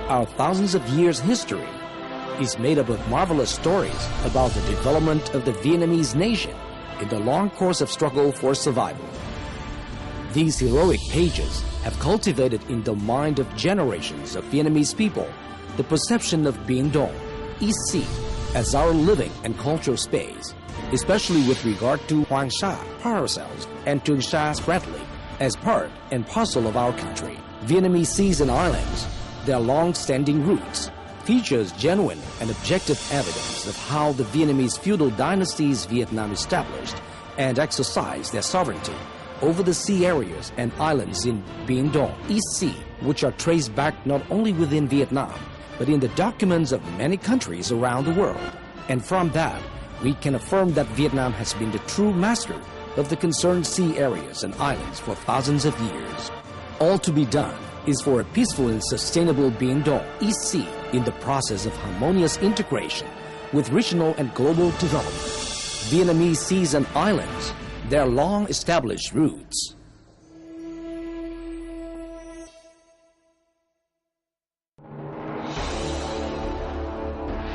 our thousands of years history is made up of marvelous stories about the development of the Vietnamese nation in the long course of struggle for survival. These heroic pages have cultivated in the mind of generations of Vietnamese people the perception of Biển, East Sea, as our living and cultural space, especially with regard to Hoàng Sa, Paracels, and Trường Sa Spratly, as part and parcel of our country. Vietnamese seas and islands, their long-standing roots, features genuine and objective evidence of how the Vietnamese feudal dynasties Vietnam established and exercised their sovereignty over the sea areas and islands in Biển, East Sea, which are traced back not only within Vietnam, but in the documents of many countries around the world. And from that, we can affirm that Vietnam has been the true master of the concerned sea areas and islands for thousands of years. All to be done is for a peaceful and sustainable Biển, East Sea in the process of harmonious integration with regional and global development. Vietnamese seas and islands, their long-established roots.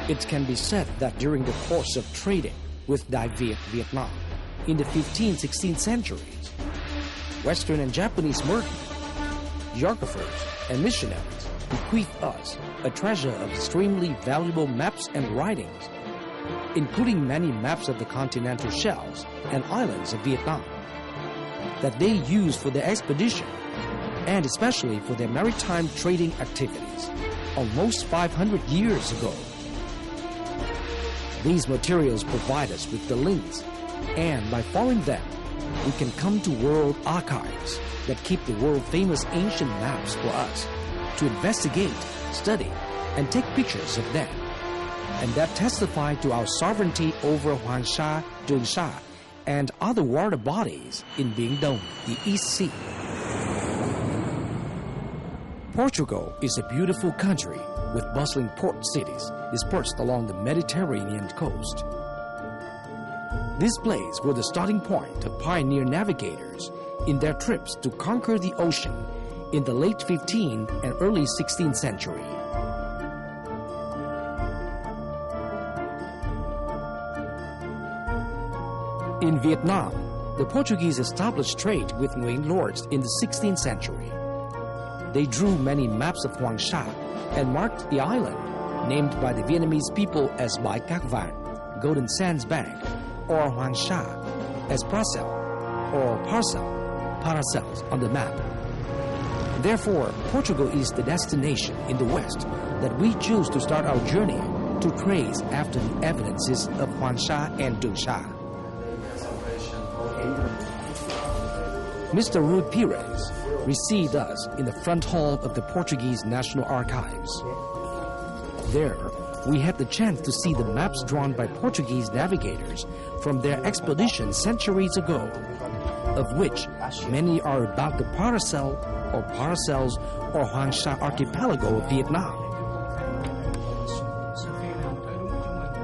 It can be said that during the course of trading with Vietnam in the 15th, 16th centuries, Western and Japanese merchants, geographers, and missionaries bequeathed us a treasure of extremely valuable maps and writings, including many maps of the continental shelves and islands of Vietnam, that they used for their expedition and especially for their maritime trading activities almost 500 years ago. These materials provide us with the links, and by following them, we can come to world archives that keep the world-famous ancient maps for us to investigate, study, and take pictures of them, and that testify to our sovereignty over Hoàng Sa, Trường Sa, and other water bodies in Biển, the East Sea. Portugal is a beautiful country with bustling port cities dispersed along the Mediterranean coast. This place was the starting point of pioneer navigators in their trips to conquer the ocean in the late 15th and early 16th century. In Vietnam, the Portuguese established trade with Nguyen lords in the 16th century. They drew many maps of Hoàng Sa and marked the island, named by the Vietnamese people as Bãi Cát Vàng, Golden Sands Bank, or Hoàng Sa, as Paracel or Paracels on the map. Therefore, Portugal is the destination in the West that we choose to start our journey to trace after the evidences of Hoàng Sa and Trường Sa. Mr. Rui Pires received us in the front hall of the Portuguese National Archives. There, we had the chance to see the maps drawn by Portuguese navigators from their expeditions centuries ago, of which many are about the Paracel or Paracels or Hoàng Sa archipelago of Vietnam.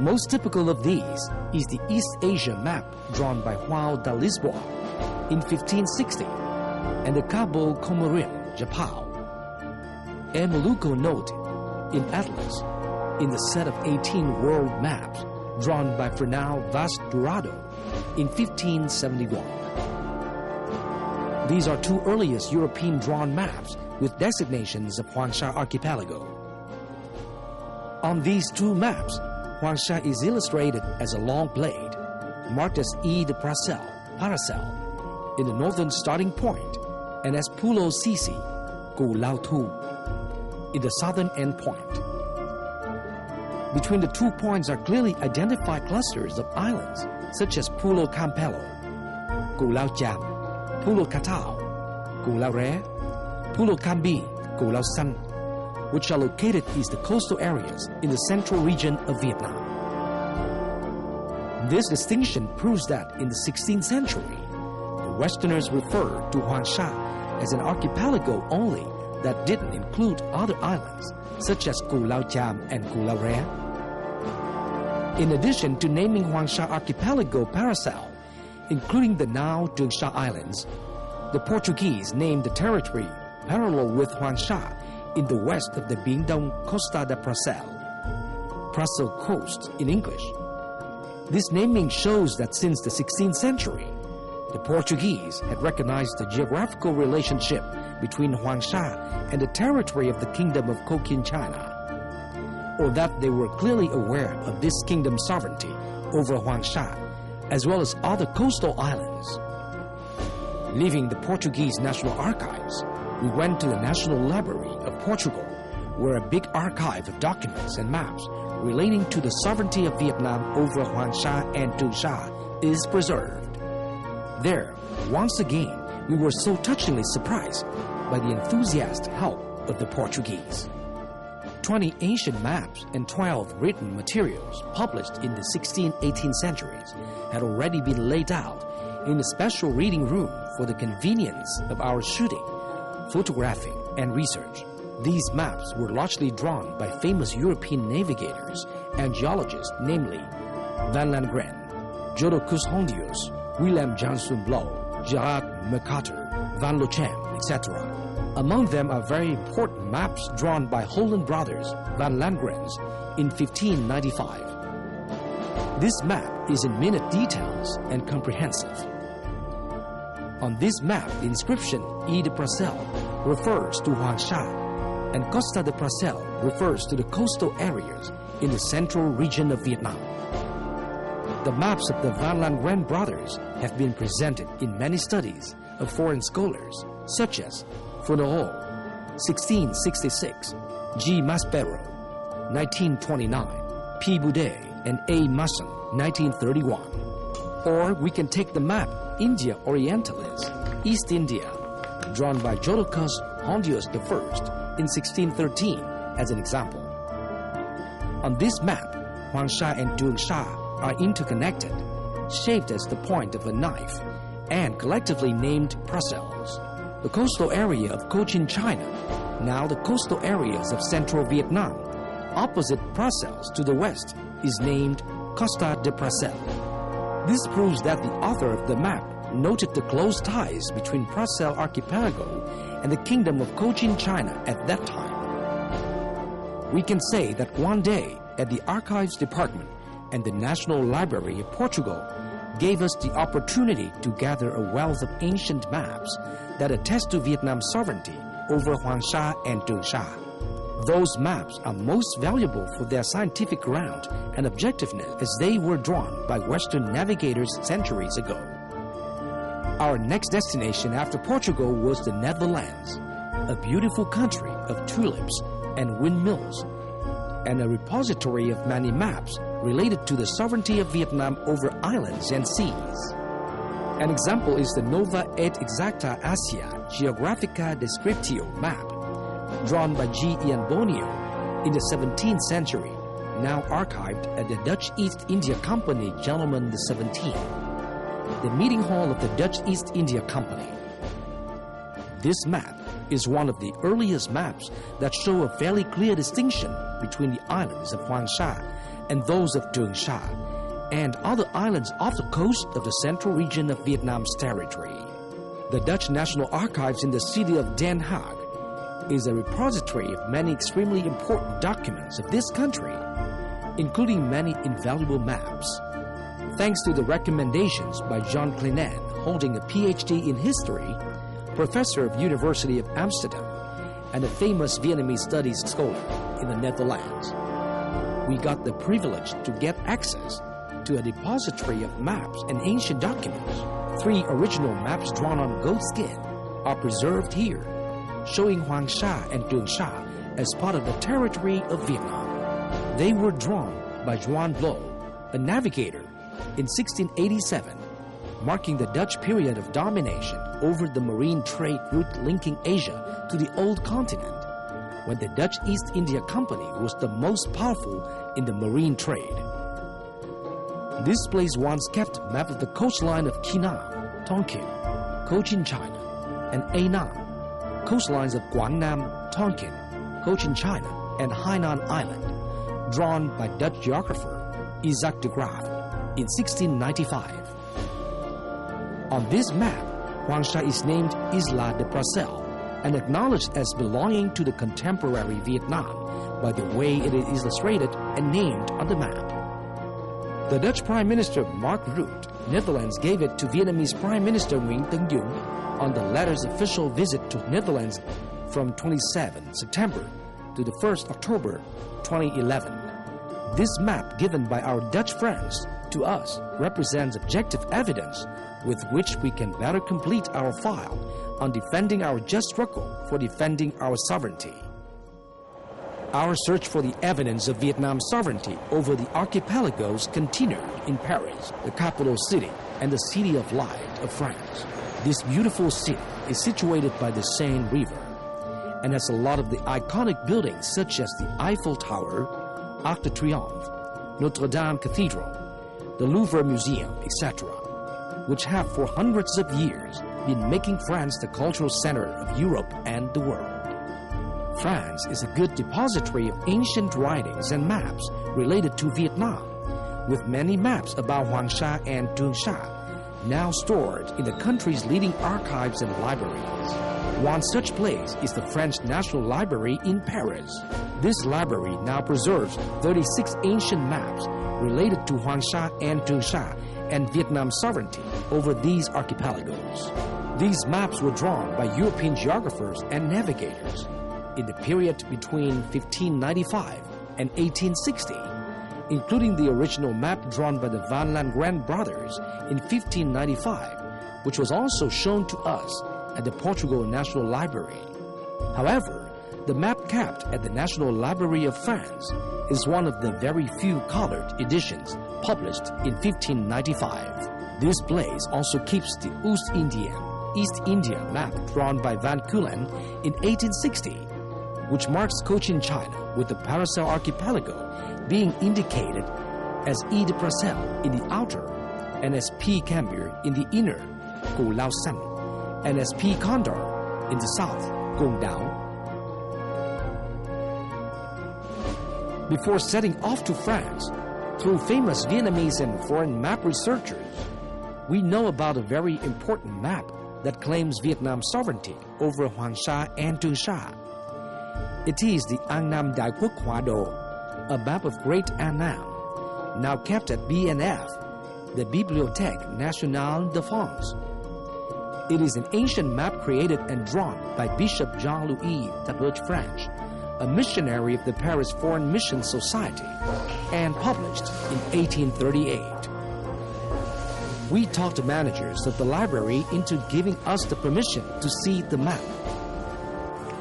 Most typical of these is the East Asia map drawn by João da Lisboa in 1560 and the Cabo Comorim, Japão, and Maluco note in Atlas in the set of 18 world maps drawn by Fernão Vaz Dourado in 1571. These are two earliest European drawn maps with designations of Hoàng Sa archipelago. On these two maps, Hoàng Sa is illustrated as a long blade, marked as E de Paracel, in the northern starting point, and as Pulo Sisi, Cù Lao Thu, in the southern end point. Between the 2 points are clearly identified clusters of islands, such as Pulo Campello, Cù Lao Cham, Pulo Catao, Cù Lao Ré, Pulo Cambi, Cù Lao San, which are located east the coastal areas in the central region of Vietnam. This distinction proves that in the 16th century, the Westerners referred to Hoàng Sa as an archipelago only that didn't include other islands, such as Cù Lao Cham and Cù Lao Ré. In addition to naming Hoàng Sa archipelago Paracel, including the now Trường Sa Islands, the Portuguese named the territory parallel with Hoàng Sa in the west of the Bingdong Costa de Prassel, Prassel Coast in English. This naming shows that since the 16th century, the Portuguese had recognized the geographical relationship between Huangsha and the territory of the Kingdom of Cochin China, or that they were clearly aware of this kingdom's sovereignty over Huangsha, as well as other coastal islands. Leaving the Portuguese National Archives, we went to the National Library of Portugal, where a big archive of documents and maps relating to the sovereignty of Vietnam over Huangsha and Tungsha is preserved. There, once again, we were so touchingly surprised by the enthusiastic help of the Portuguese. 20 ancient maps and 12 written materials published in the 16th-18th centuries had already been laid out in a special reading room for the convenience of our shooting, photographing, and research. These maps were largely drawn by famous European navigators and geologists, namely Van Landgren, Jodocus Hondius, Willem Janszoon Blow, Gerard Mercator, Van Lochem, etc. Among them are very important maps drawn by Holland brothers, Van Landgrens, in 1595. This map is in minute details and comprehensive. On this map, the inscription Île de Prassel refers to Huangsha, and Costa de Prassel refers to the coastal areas in the central region of Vietnam. The maps of the Van Landgren brothers have been presented in many studies of foreign scholars, such as Funeral, 1666, G. Maspero, 1929, P. Boudet, and A. Masson, 1931. Or we can take the map India Orientalis, East India, drawn by Jodocus Hondius I in 1613 as an example. On this map, Huangsha and Tungsha are interconnected, shaped as the point of a knife, and collectively named Prassels. The coastal area of Cochin China, now the coastal areas of central Vietnam, opposite Prassels to the west, is named Costa de Prassel. This proves that the author of the map noted the close ties between Prassel Archipelago and the Kingdom of Cochin China at that time. We can say that one day at the Archives Department and the National Library of Portugal gave us the opportunity to gather a wealth of ancient maps that attest to Vietnam's sovereignty over Huangsha and Tungsha. Those maps are most valuable for their scientific ground and objectiveness as they were drawn by Western navigators centuries ago. Our next destination after Portugal was the Netherlands, a beautiful country of tulips and windmills, and a repository of many maps related to the sovereignty of Vietnam over islands and seas. An example is the Nova et Exacta Asia Geographica Descriptio map, drawn by G. Ian Bonio in the 17th century, now archived at the Dutch East India Company, Gentleman the 17th, the meeting hall of the Dutch East India Company. This map is one of the earliest maps that show a fairly clear distinction between the islands of Huangsha and those of Tungsha, and other islands off the coast of the central region of Vietnam's territory. The Dutch National Archives in the city of Den Haag is a repository of many extremely important documents of this country, including many invaluable maps. Thanks to the recommendations by John Kleinen, holding a PhD in history, professor of University of Amsterdam, and a famous Vietnamese studies scholar in the Netherlands, we got the privilege to get access to a depository of maps and ancient documents. 3 original maps drawn on goat skin are preserved here, showing Huangsha and Tungsha as part of the territory of Vietnam. They were drawn by Juan Blow, a navigator, in 1687, marking the Dutch period of domination over the marine trade route linking Asia to the old continent, when the Dutch East India Company was the most powerful in the marine trade. This place once kept a map of the coastline of Kinam, Tonkin, Cochin China, and Ainam, coastlines of Guangnam, Tonkin, Cochin China, and Hainan Island, drawn by Dutch geographer Isaac de Graaf in 1695. On this map, Huangsha is named Isla de Prassel, and acknowledged as belonging to the contemporary Vietnam by the way it is illustrated and named on the map. The Dutch Prime Minister Mark Rutte, Netherlands, gave it to Vietnamese Prime Minister Nguyen Tân Dũng on the latter's official visit to Netherlands from 27 September to the 1st October 2011. This map given by our Dutch friends to us represents objective evidence with which we can better complete our file on defending our just struggle for defending our sovereignty. Our search for the evidence of Vietnam's sovereignty over the archipelagos continued in Paris, the capital city and the city of light of France. This beautiful city is situated by the Seine River and has a lot of the iconic buildings such as the Eiffel Tower, Arc de Triomphe, Notre Dame Cathedral, the Louvre Museum, etc., which have for hundreds of years been making France the cultural center of Europe and the world. France is a good depository of ancient writings and maps related to Vietnam, with many maps about Hoàng Sa and Trường Sa now stored in the country's leading archives and libraries. One such place is the French National Library in Paris. This library now preserves 36 ancient maps related to Hoàng Sa and Trường Sa and Vietnam's sovereignty over these archipelagos. These maps were drawn by European geographers and navigators in the period between 1595 and 1860, including the original map drawn by the Van Landgrand brothers in 1595, which was also shown to us at the Portugal National Library. However, the map kept at the National Library of France is one of the very few colored editions published in 1595. This place also keeps the East India map drawn by Van Coulen in 1860, which marks Cochin China with the Paracel Archipelago being indicated as Ile de Paracel in the outer and as P. Cambier in the inner, Cù Lao San, and as P. Condor in the south, Gong Dao. Before setting off to France, through famous Vietnamese and foreign map researchers, we know about a very important map that claims Vietnam's sovereignty over Hoàng Sa and Trường Sa. It is the An Nam Đại Quốc Họa Đồ, a map of Great An Nam, now kept at BNF, the Bibliothèque Nationale de France. It is an ancient map created and drawn by Bishop Jean-Louis Taberge French, a missionary of the Paris Foreign Mission Society, and published in 1838. We talked to managers of the library into giving us the permission to see the map.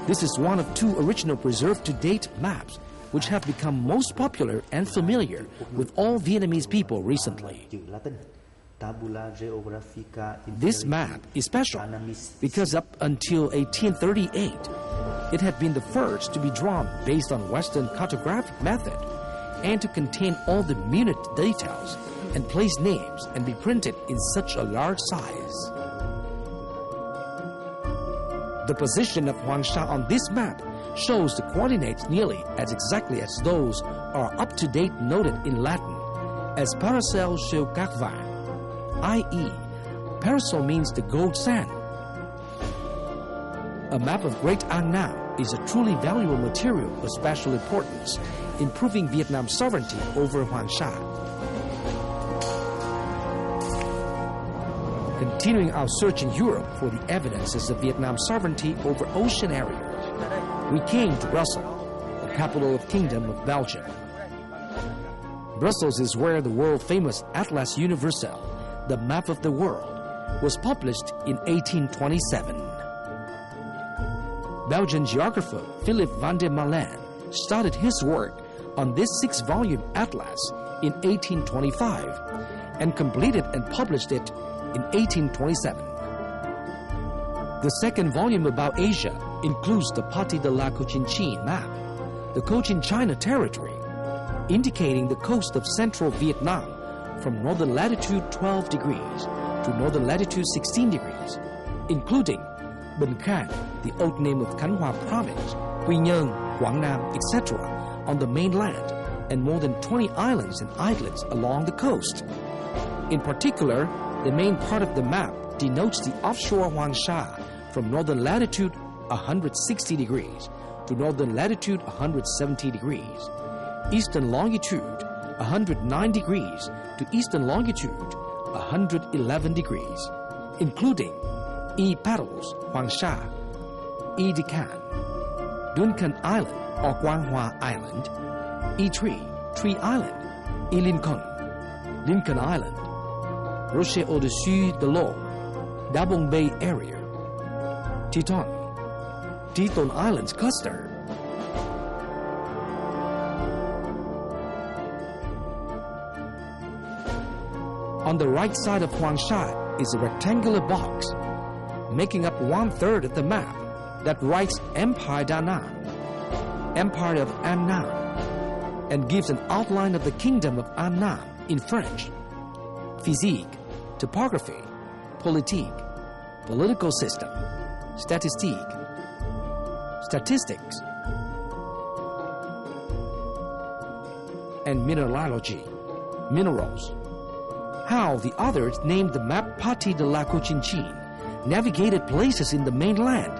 This is one of two original preserved-to-date maps which have become most popular and familiar with all Vietnamese people recently. This map is special because up until 1838, it had been the first to be drawn based on Western cartographic method and to contain all the minute details and place names and be printed in such a large size. The position of Hoàng Sa on this map shows the coordinates nearly as exactly as those are up-to-date noted in Latin as Paracel sur các vàng, i.e., parasol means the gold sand. A map of Great An Nam is a truly valuable material of special importance in proving Vietnam's sovereignty over Hoàng Sa. Continuing our search in Europe for the evidences of Vietnam's sovereignty over ocean areas, we came to Brussels, the capital of Kingdom of Belgium. Brussels is where the world-famous Atlas Universel, the map of the world, was published in 1827. Belgian geographer Philip van der Malen started his work on this 6-volume atlas in 1825 and completed and published it in 1827. The second volume about Asia includes the Partie de la Cochinchine map, the Cochin China territory, indicating the coast of central Vietnam from northern latitude 12 degrees to northern latitude 16 degrees, including Bình Khang, the old name of Khánh Hòa province, Quy Nhơn, Quảng Nam, etc., on the mainland, and more than 20 islands and islets along the coast. In particular, the main part of the map denotes the offshore Hoàng Sa from northern latitude 160 degrees to northern latitude 170 degrees, eastern longitude 109 degrees to eastern longitude 111 degrees, including E. Paddles, Huangsha, E. Decan, Duncan Island or Guanghua Island, E. Tree, Tree Island, E. Lincoln, Lincoln Island, Rocher au-dessus de l'eau, Dabong Bay Area, Teton, Teton Islands Cluster. On the right side of Huangsha is a rectangular box, making up 1/3 of the map that writes Empire d'Annam, Empire of Annam, and gives an outline of the Kingdom of Annam in French. Physique, topography, politique, political system, statistique, statistics, and mineralogy, minerals. How the others named the map Partie de la Cochinchine, navigated places in the mainland,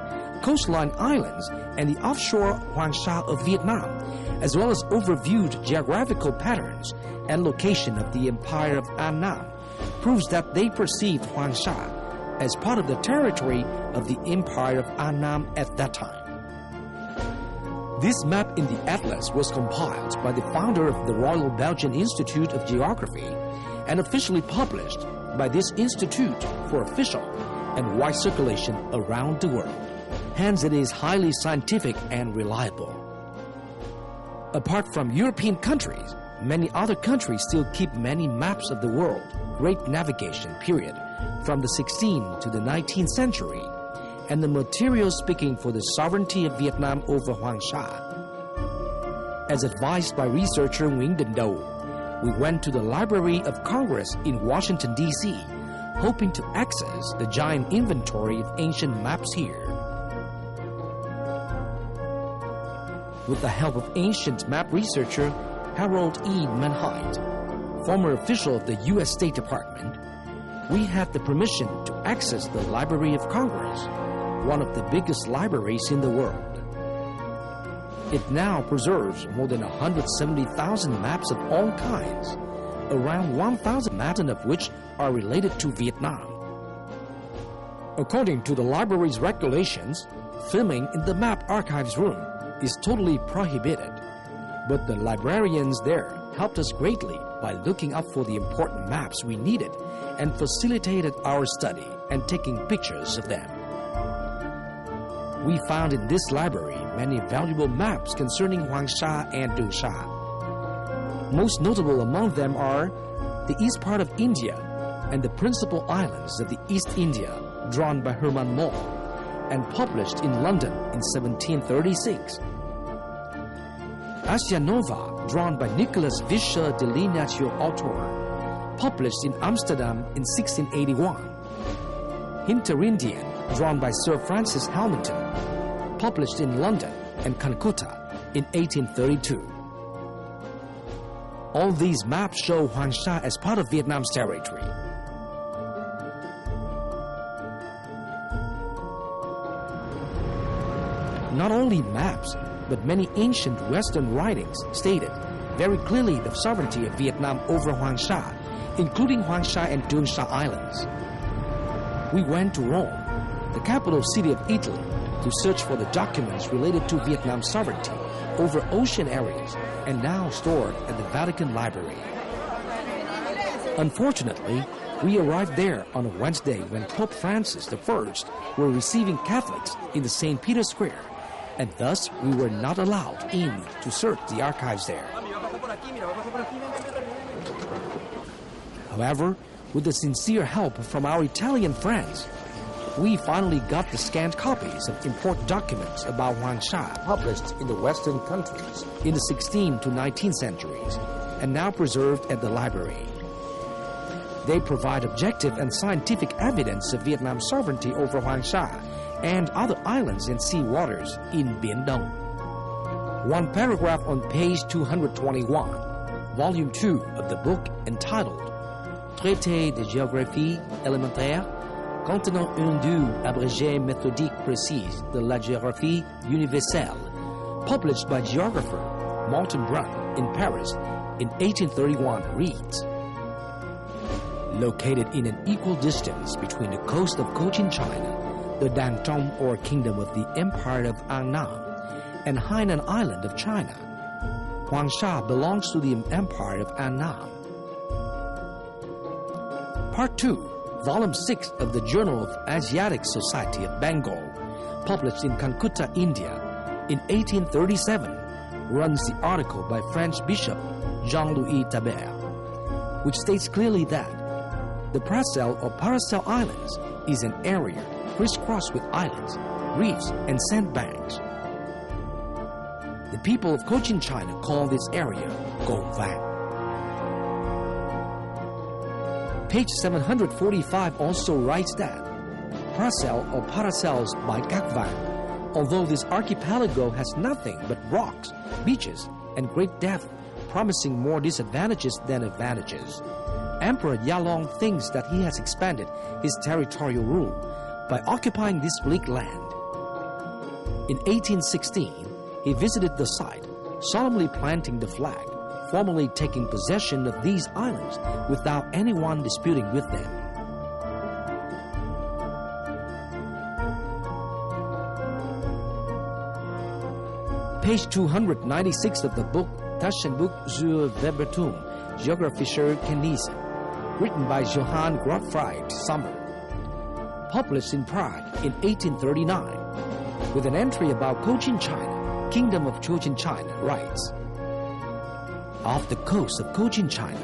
coastline islands, and the offshore Huangsha of Vietnam, as well as overviewed geographical patterns and location of the Empire of Annam, proves that they perceived Huangsha as part of the territory of the Empire of Annam at that time. This map in the atlas was compiled by the founder of the Royal Belgian Institute of Geography and officially published by this institute for official and wide circulation around the world. Hence, it is highly scientific and reliable. Apart from European countries, many other countries still keep many maps of the world, great navigation period, from the 16th to the 19th century, and the material speaking for the sovereignty of Vietnam over Huangsha. As advised by researcher Nguyễn Đình Đầu, we went to the Library of Congress in Washington, D.C., hoping to access the giant inventory of ancient maps here. With the help of ancient map researcher Harold E. Manheit, former official of the U.S. State Department, we had the permission to access the Library of Congress, one of the biggest libraries in the world. It now preserves more than 170,000 maps of all kinds, around 1,000 maps of which are related to Vietnam. According to the library's regulations, filming in the map archives room is totally prohibited, but the librarians there helped us greatly by looking up for the important maps we needed and facilitated our study and taking pictures of them. We found in this library many valuable maps concerning Huangsha and Dongsha. Most notable among them are the east part of India and the principal islands of the East India, drawn by Herman Moll and published in London in 1736. Asia Nova, drawn by Nicolas Vischer de Lignaccio Autor, published in Amsterdam in 1681. Hinterindian, drawn by Sir Francis Hamilton, published in London and Calcutta in 1832. All these maps show Huangsha as part of Vietnam's territory. Not only maps, but many ancient Western writings stated very clearly the sovereignty of Vietnam over Huangsha, including Huangsha and Dongsha Islands. We went to Rome, the capital city of Italy, to search for the documents related to Vietnam's sovereignty over ocean areas and now stored at the Vatican Library. Unfortunately, we arrived there on a Wednesday when Pope Francis I were receiving Catholics in the St. Peter's Square, and thus we were not allowed in to search the archives there. However, with the sincere help from our Italian friends, we finally got the scanned copies of important documents about Huangsha published in the Western countries in the 16th to 19th centuries and now preserved at the library. They provide objective and scientific evidence of Vietnam's sovereignty over Huangsha and other islands and sea waters in Biển Đông. One paragraph on page 221, volume 2 of the book entitled Traité de géographie élémentaire contenant une vue abrégée méthodique précise de la géographie universelle, published by geographer Martin Brun in Paris in 1831, reads, located in an equal distance between the coast of Cochin China, the Dantong or kingdom of the Empire of Annam, and Hainan Island of China, Huangsha belongs to the Empire of Annam. Part 2, Volume 6 of the Journal of Asiatic Society of Bengal, published in Calcutta, India, in 1837, runs the article by French Bishop Jean-Louis Tabert, which states clearly that the Paracel or Paracel Islands is an area crisscrossed with islands, reefs, and sandbanks. The people of Cochin China call this area Gongvan. Page 745 also writes that Paracel or Paracels by Gakvan, although this archipelago has nothing but rocks, beaches, and great depth, promising more disadvantages than advantages, Emperor Yalong thinks that he has expanded his territorial rule by occupying this bleak land. In 1816, he visited the site, solemnly planting the flag, formally taking possession of these islands without anyone disputing with them. Page 296 of the book Taschenbuch zur Verbetung, Geographischer Kenntnisse, written by Johann Gottfried Sommer, published in Prague in 1839, with an entry about Cochin China, Kingdom of Cochin China, writes, off the coast of Cochin China,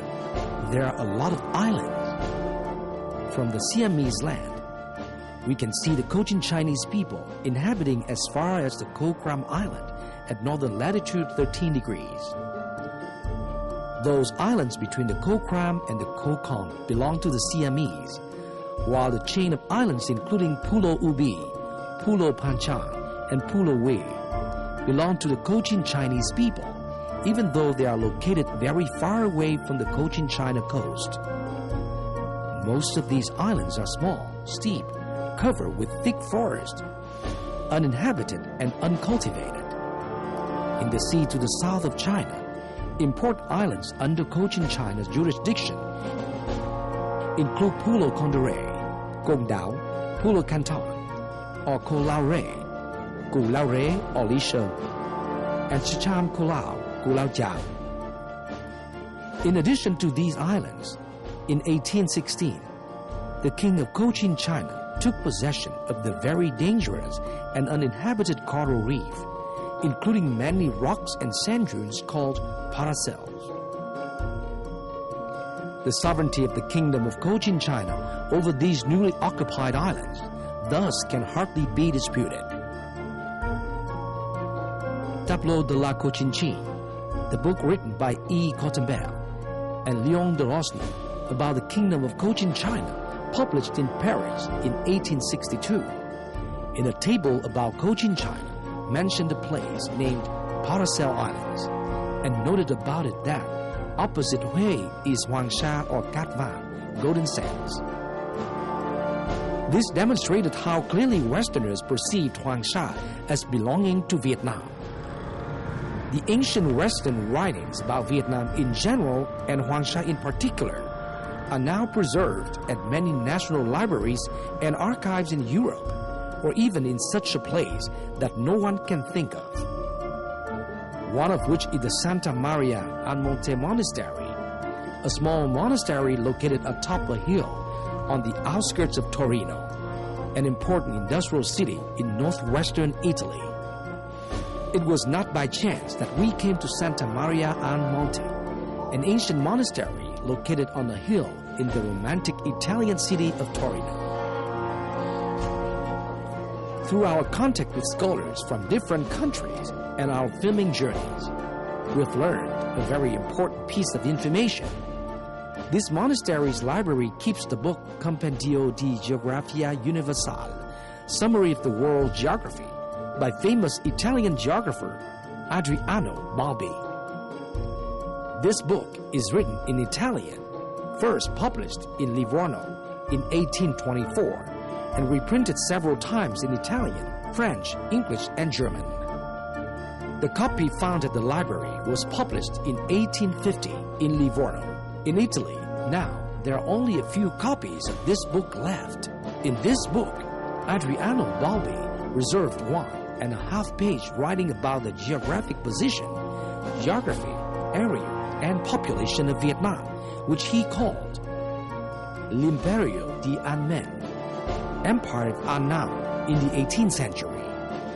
there are a lot of islands. From the Siamese land, we can see the Cochin Chinese people inhabiting as far as the Kokram Island at northern latitude 13 degrees. Those islands between the Kokram and the Kokong belong to the Siamese, while the chain of islands including Pulo Ubi, Pulo Panchang, and Pulo Wei belong to the Cochin Chinese people, even though they are located very far away from the Cochin China coast. Most of these islands are small, steep, covered with thick forest, uninhabited and uncultivated. In the sea to the south of China, import islands under Cochin China's jurisdiction include Pulo Condoré, Gong Dao, Pulo Canton, or Koh Lao Re, Gu Lao Re or Li Sheng, and Shicham Koh Lao, Gu Lao Jiang. In addition to these islands, in 1816, the king of Cochin China took possession of the very dangerous and uninhabited coral reef, including many rocks and sand dunes called paracels. The sovereignty of the kingdom of Cochin China over these newly occupied islands thus can hardly be disputed. Tableau de la Cochinchine, the book written by E. Cottenbell and Léon de Rosny about the kingdom of Cochin China, published in Paris in 1862, in a table about Cochin China, mentioned a place named Paracel Islands, and noted about it that opposite Hui is Huangsha or Katvan, Golden Sands. This demonstrated how clearly Westerners perceived Huangsha as belonging to Vietnam. The ancient Western writings about Vietnam in general and Huangsha in particular are now preserved at many national libraries and archives in Europe, or even in such a place that no one can think of. One of which is the Santa Maria al Monte Monastery, a small monastery located atop a hill on the outskirts of Torino, an important industrial city in northwestern Italy. It was not by chance that we came to Santa Maria al Monte, an ancient monastery located on a hill in the romantic Italian city of Torino. Through our contact with scholars from different countries and our filming journeys, we've learned a very important piece of information. This monastery's library keeps the book Compendio di Geografia Universale, Summary of the World Geography, by famous Italian geographer Adriano Balbi. This book is written in Italian, first published in Livorno in 1824, and reprinted several times in Italian, French, English, and German. The copy found at the library was published in 1850 in Livorno, in Italy. Now, there are only a few copies of this book left. In this book, Adriano Balbi reserved 1.5 page writing about the geographic position, geography, area, and population of Vietnam, which he called L'Imperio di An, Empire of Annam, in the 18th century.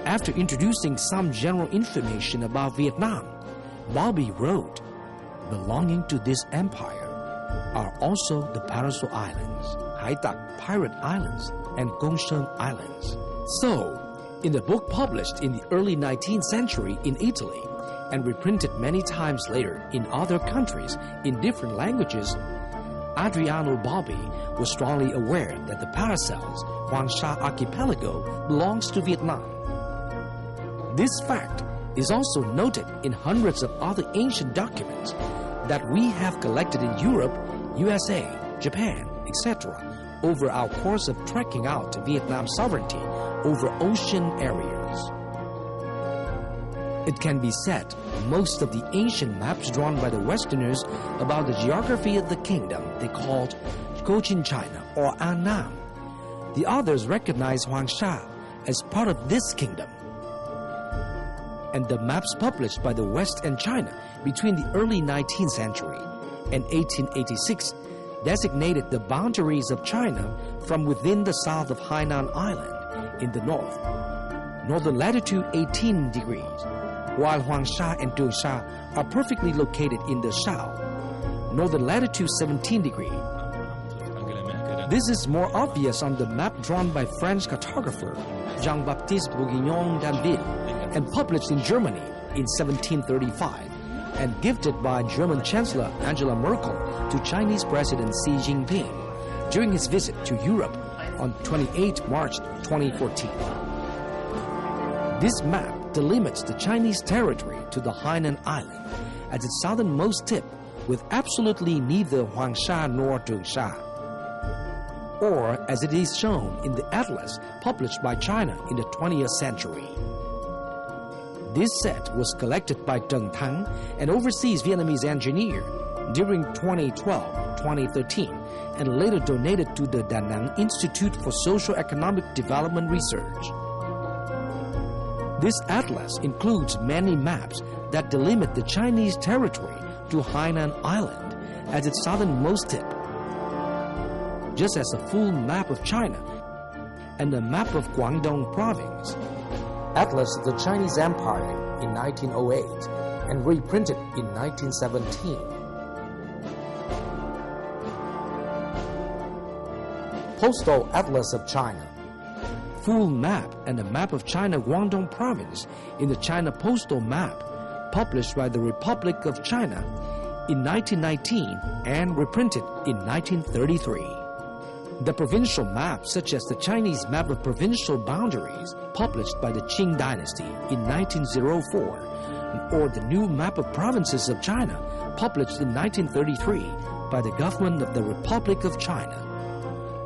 After introducing some general information about Vietnam, Balbi wrote, belonging to this empire are also the Paracel Islands, Hai Tak Pirate Islands, and Gongsheng Islands. So, in the book published in the early 19th century in Italy and reprinted many times later in other countries in different languages, Adriano Balbi was strongly aware that the Paracels, Huangsha Archipelago, belongs to Vietnam. This fact is also noted in hundreds of other ancient documents that we have collected in Europe, USA, Japan, etc., over our course of trekking out Vietnam's sovereignty over ocean areas. It can be said most of the ancient maps drawn by the Westerners about the geography of the kingdom they called Cochin China or Annam. The others recognize Huangsha as part of this kingdom. And the maps published by the West and China between the early 19th century and 1886 designated the boundaries of China from within the south of Hainan Island in the north, northern latitude 18 degrees, while Huangsha and Dongsha are perfectly located in the south, northern latitude 17 degrees. This is more obvious on the map drawn by French cartographer Jean-Baptiste Bourguignon d'Anville and published in Germany in 1735 and gifted by German Chancellor Angela Merkel to Chinese President Xi Jinping during his visit to Europe on 28 March 2014. This map delimits the Chinese territory to the Hainan Island at its southernmost tip with absolutely neither Huangsha nor Dongsha, or as it is shown in the atlas published by China in the 20th century. This set was collected by Deng Tang, an overseas Vietnamese engineer, during 2012-2013 and later donated to the Da Nang Institute for Socio-Economic Development Research. This atlas includes many maps that delimit the Chinese territory to Hainan Island at its southernmost tip, just as a full map of China and a map of Guangdong Province, Atlas of the Chinese Empire in 1908 and reprinted in 1917. Postal Atlas of China, full map and a map of China Guangdong Province in the China Postal Map published by the Republic of China in 1919 and reprinted in 1933. The provincial maps, such as the Chinese map of provincial boundaries published by the Qing dynasty in 1904, or the new map of provinces of China published in 1933 by the government of the Republic of China,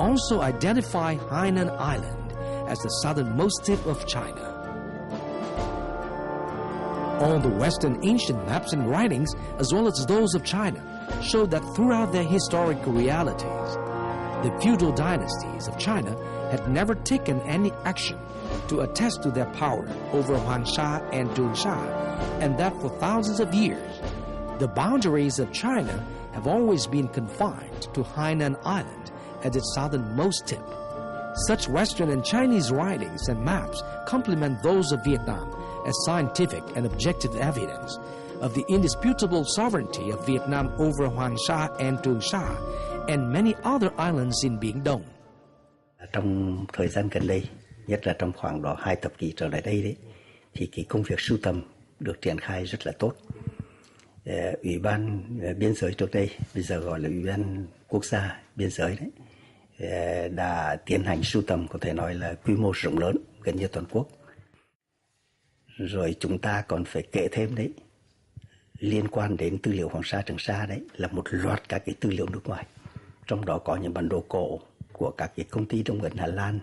also identify Hainan Island as the southernmost tip of China. All the Western ancient maps and writings, as well as those of China, show that throughout their historical realities, the feudal dynasties of China had never taken any action to attest to their power over Huangsha and Dongsha, and that for thousands of years, the boundaries of China have always been confined to Hainan Island at its southernmost tip. Such Western and Chinese writings and maps complement those of Vietnam as scientific and objective evidence of the indisputable sovereignty of Vietnam over Huangsha and Dongsha and many other islands in Biển Đông. Trong thời gian gần đây, nhất là trong khoảng độ 2 thập kỷ trở lại đây đấy, thì cái công việc sưu tầm được triển khai rất là tốt. Ủy ban biên giới trước đây, bây giờ gọi là Ủy ban quốc gia biên giới đấy, đã tiến hành sưu tầm có thể nói là quy mô rộng lớn, gần như toàn quốc. Rồi chúng ta còn phải kể thêm đấy, liên quan đến tư liệu Hoàng Sa Trường Sa đấy là một loạt các cái tư liệu nước ngoài. Trong đó có những bản đồ cổ của các cái công ty trong gần Hà Lan,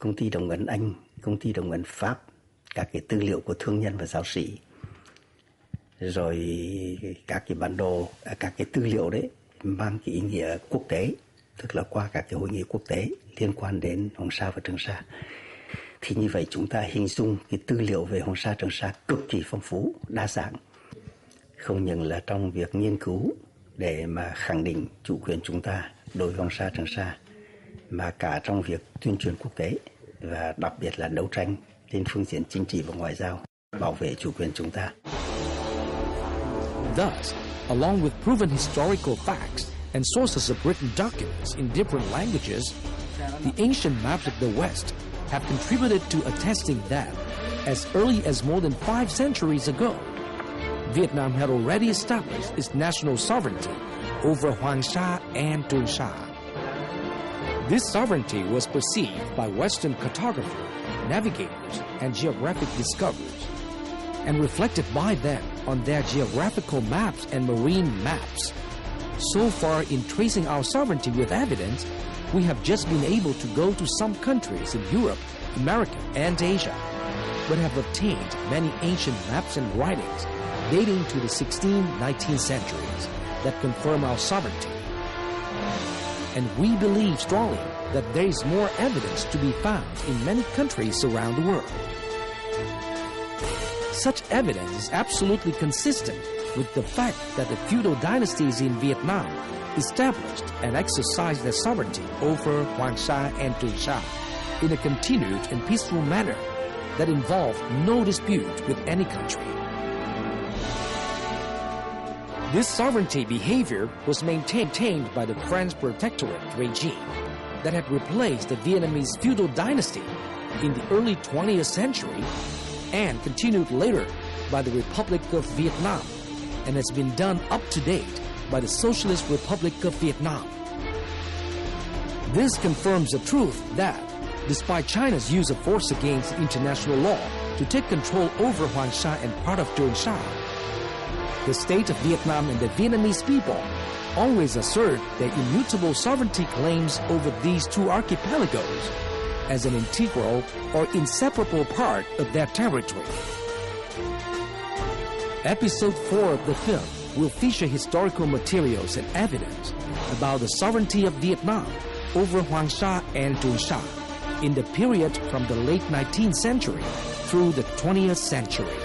công ty đồng ấn Anh, công ty đồng ấn Pháp, các cái tư liệu của thương nhân và giáo sĩ, rồi các cái bản đồ, các cái tư liệu đấy mang cái ý nghĩa quốc tế, tức là qua các cái hội nghị quốc tế liên quan đến Hoàng Sa và Trường Sa. Thì như vậy chúng ta hình dung cái tư liệu về Hoàng Sa Trường Sa cực kỳ phong phú, đa dạng, không những là trong việc nghiên cứu để mà khẳng định chủ quyền chúng ta đối với Hoàng Sa Trường Sa, mà cả trong việc tuyên truyền quốc tế và đặc biệt là đấu tranh trên phương diện chính trị và ngoại giao bảo vệ chủ quyền chúng ta. Thus, along with proven historical facts and sources of written documents in different languages, the ancient maps of the West have contributed to attesting that, as early as more than 5 centuries ago, Vietnam had already established its national sovereignty over Hoàng Sa and Trường Sa. This sovereignty was perceived by Western cartographers, navigators, and geographic discoverers, and reflected by them on their geographical maps and marine maps. So far in tracing our sovereignty with evidence, we have just been able to go to some countries in Europe, America, and Asia, but have obtained many ancient maps and writings dating to the 16th, 19th centuries that confirm our sovereignty. And we believe strongly that there is more evidence to be found in many countries around the world. Such evidence is absolutely consistent with the fact that the feudal dynasties in Vietnam established and exercised their sovereignty over Hoàng Sa and Trường Sa in a continued and peaceful manner that involved no dispute with any country. This sovereignty behavior was maintained by the French protectorate regime that had replaced the Vietnamese feudal dynasty in the early 20th century and continued later by the Republic of Vietnam, and has been done up to date by the Socialist Republic of Vietnam. This confirms the truth that, despite China's use of force against international law to take control over Hoàng Sa and part of Trường Sa, the state of Vietnam and the Vietnamese people always assert their immutable sovereignty claims over these two archipelagos as an integral or inseparable part of their territory. Episode 4 of the film will feature historical materials and evidence about the sovereignty of Vietnam over Hoàng Sa and Trường Sa in the period from the late 19th century through the 20th century.